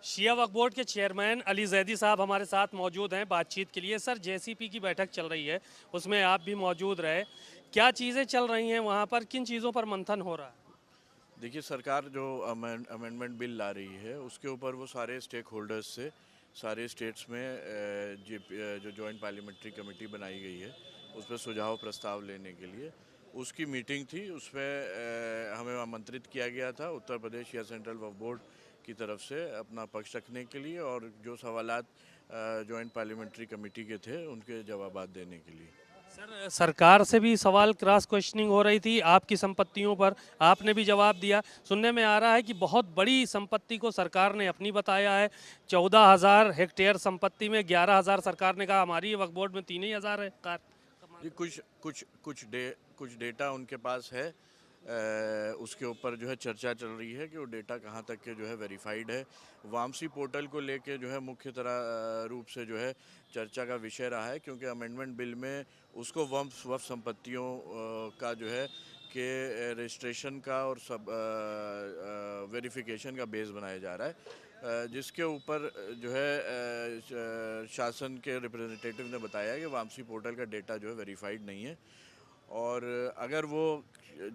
Shia Waqf board के chairman Ali Zaidi साहब हमारे साथ मौजूद हैं बातचीत के लिए। सर, जेसीपी की बैठक चल रही है, उसमें आप भी मौजूद रहे। क्या चीज़ें चल रही हैं वहाँ पर, किन चीज़ों पर मंथन हो रहा है? देखिए, सरकार जो अमेंडमेंट बिल ला रही है उसके ऊपर वो सारे स्टेक होल्डर्स से सारे स्टेट्स में जो जॉइंट पार्लियामेंट्री कमेटी बनाई गई है उस पर सुझाव प्रस्ताव लेने के लिए उसकी मीटिंग थी। उसमें हमें आमंत्रित किया गया था उत्तर प्रदेश या सेंट्रल वक्फ बोर्ड की तरफ से अपना पक्ष रखने के लिए और जो सवालात जॉइंट पार्लियामेंट्री कमेटी के थे उनके जवाबात देने के लिए। सर, सरकार से भी सवाल क्रॉस क्वेश्चनिंग हो रही थी आपकी संपत्तियों पर, आपने भी जवाब दिया। सुनने में आ रहा है कि बहुत बड़ी संपत्ति को सरकार ने अपनी बताया है। 14,000 हेक्टेयर संपत्ति में 11,000 सरकार ने कहा हमारी, वक्फ बोर्ड में 3,000 हेक्टेयर। ये कुछ डेटा उनके पास है। उसके ऊपर जो है चर्चा चल रही है कि वो डेटा कहाँ तक के जो है वेरीफाइड है। वामसी पोर्टल को लेके जो है मुख्य रूप से जो है चर्चा का विषय रहा है, क्योंकि अमेंडमेंट बिल में उसको वक्फ संपत्तियों का जो है कि रजिस्ट्रेशन का और सब वेरिफिकेशन का बेस बनाया जा रहा है, जिसके ऊपर जो है शासन के रिप्रेजेंटेटिव ने बताया कि वामसी पोर्टल का डेटा जो है वेरीफाइड नहीं है। और अगर वो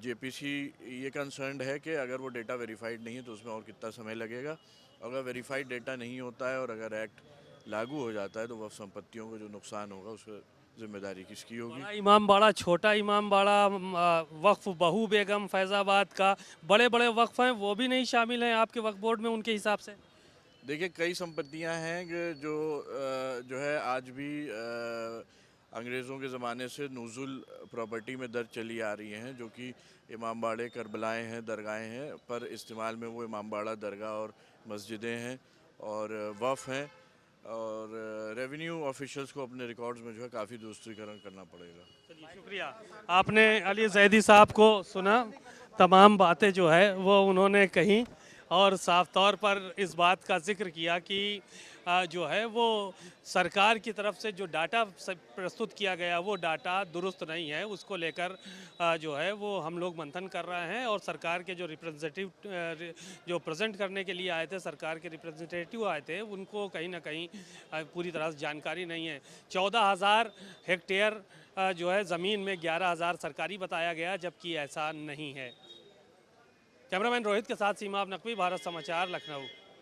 जेपीसी ये कंसर्न्ड है कि अगर वो डेटा वेरीफाइड नहीं है तो उसमें और कितना समय लगेगा। अगर वेरीफाइड डेटा नहीं होता है और अगर एक्ट लागू हो जाता है तो वह संपत्तियों को जो नुकसान होगा उसकी जिम्मेदारी किसकी होगी? बड़ा इमामबाड़ा, छोटा इमामबाड़ा, वक्फ बहू बेगम फैज़ाबाद का, बड़े बड़े वक्फ हैं, वो भी नहीं शामिल हैं आपके वक्फ बोर्ड में उनके हिसाब से? देखिए, कई संपत्तियां हैं कि जो है आज भी अंग्रेज़ों के ज़माने से नुज़ुल प्रॉपर्टी में दर्ज चली आ रही हैं, जो कि इमामबाड़े, करबलाएँ हैं, दरगाहें हैं, पर इस्तेमाल में वो इमामबाड़ा, दरगाह और मस्जिदें हैं और वफ़ हैं। और रेवेन्यू ऑफिशियल्स को अपने रिकॉर्ड्स में जो है काफ़ी दुरुस्तीकरण करना पड़ेगा। चलिए, शुक्रिया। आपने अली जैदी साहब को सुना, तमाम बातें जो है वो उन्होंने कही और साफ तौर पर इस बात का जिक्र किया कि जो है वो सरकार की तरफ से जो डाटा प्रस्तुत किया गया वो डाटा दुरुस्त नहीं है। उसको लेकर जो है वो हम लोग मंथन कर रहे हैं और सरकार के जो रिप्रेजेंटेटिव जो प्रेजेंट करने के लिए आए थे, सरकार के रिप्रेजेंटेटिव आए थे, उनको कहीं ना कहीं पूरी तरह से जानकारी नहीं है। 14,000 हेक्टेयर जो है ज़मीन में 11,000 सरकारी बताया गया, जबकि ऐसा नहीं है। कैमरामैन रोहित के साथ सीमा नकवी, भारत समाचार, लखनऊ।